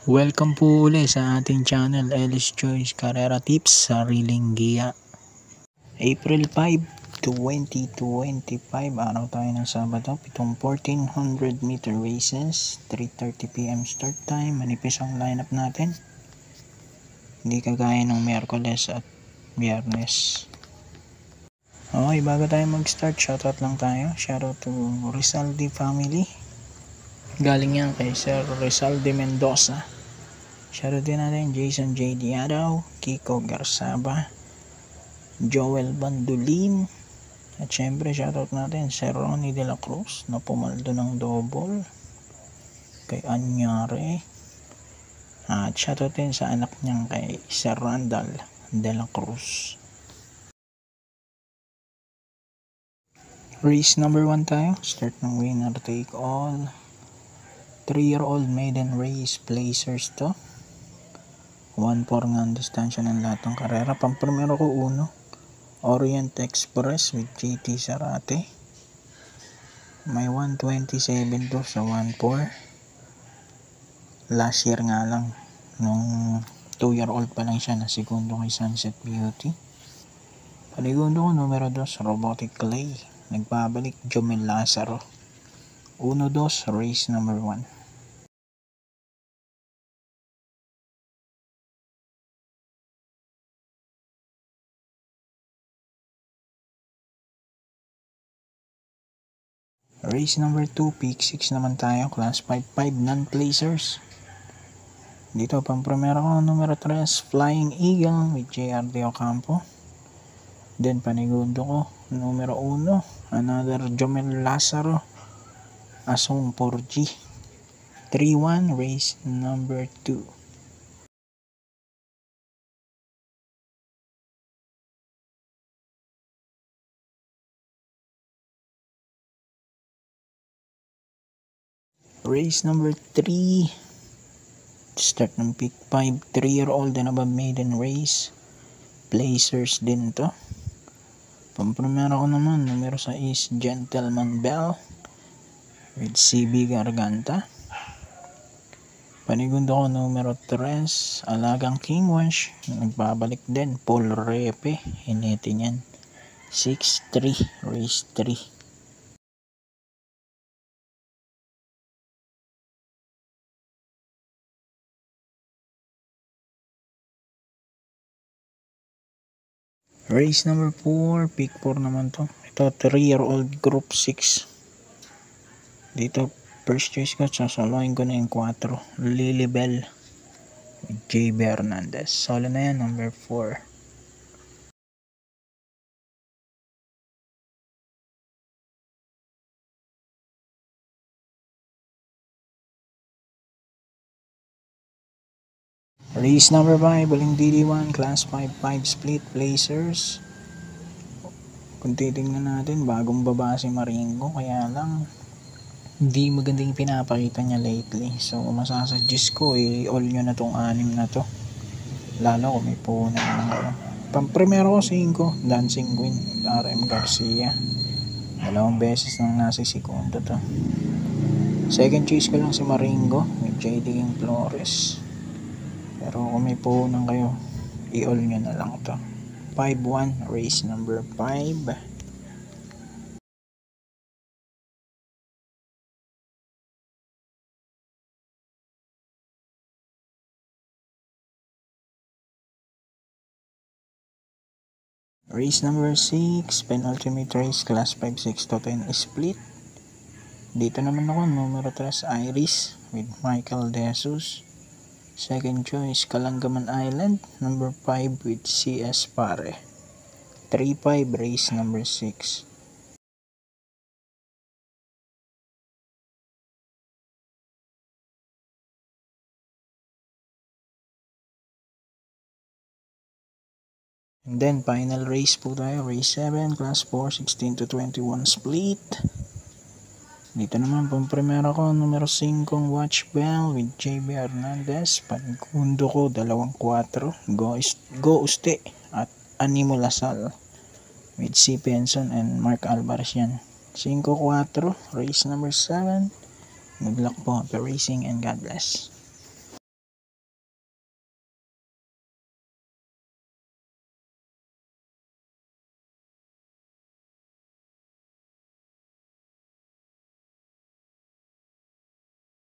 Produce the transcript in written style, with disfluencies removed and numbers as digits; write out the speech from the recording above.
Welcome po uli sa ating channel, Ellis Choice Carrera Tips, Sariling Giya. April 5, 2025, araw tayo ng Sabado, pitong 1400 meter races, 3:30 PM start time. Manipis ang lineup natin, hindi kagaya ng Miyerkules at Biyernes. Okay, bago tayo mag-start, shoutout lang tayo. Shoutout to Rizaldi family. Galing yan kay Sir Rizaldi Mendoza. Shoutout din natin Jason J. Diadaw, Kiko Garsaba, Joel Bandulin, at syempre shoutout natin Sir Ronnie De La Cruz na pumaldo ng double kay Anyare, at shoutout din sa anak niyang kay Sir Randall De La Cruz. Race number 1 tayo. Start ng winner take all. 3-year-old maiden race, placers to. 1-4 nga ang distansya ng lahat ng karera. Pamprimero ko uno, Orient Express with JT Sarate. May 127 to sa 1-4. Last year nga lang, nung 2-year-old pa lang siya, na segundo kay Sunset Beauty. Panigundo ko numero 2, Robotic Clay. Nagbabalik Jomel Lazaro. 1-2, race number 1. Race number 2, pick 6 naman tayo, class 5-5 non-placers. Dito pang-primero ko numero 3, Flying Eagle with JR De Ocampo. Then panigundo ko numero 1, another Jomel Lazaro, Asong 4G. 3-1, race number 2. Race number 3, start ng pick 5, 3-year-old and above maiden race, placers din to. Pamprimero ko naman numero 6, Gentleman Bell with CB Garganta. Panigundo ko numero 3, Alagang King Wash, nagbabalik din, Paul Repe, hinete niyan. 6-3, race 3. Race number 4, pick 4 naman to. Ito, 3-year-old group 6. Dito, first choice ko, sasaloin ko na yung 4, Lilibel with JB Hernandez. Solo na yan, number 4. Race number 5, Baling DD1, class 5-5 split, placers. Kung titingnan natin, bagong baba si Maringo, kaya lang hindi magandang pinapakita niya lately. So masasuggest ko, all nyo na tong 6 na to, lalo kung may puhunan lang kayo. Pamprimero ko 5, Dancing Queen, RM Garcia. 2 beses nang nasa segundo to. Second choice ko lang si Maringo with JD King Flores. Pero kung may puhunan kayo, i-all nyo na lang to. 5-1, race number 5. Race number 6, penultimate race, class 5-6 to 10 split. Dito naman ako, numero 3, Iris with Michael De Jesus. Second choice, Kalangaman Island, number 5 with CS Pare. 3-5, race number 6. And then, final race po tayo, race 7, class 4, 16 to 21 split. Dito naman, pang-primero ko, numero 5, Watch Bell with JB Hernandez. Panigundo ko, 2-4, Go Uste at Animo Lasal with C. Benson and Mark Alvarez yan. 5-4, race number 7. Good luck po, happy racing and God bless.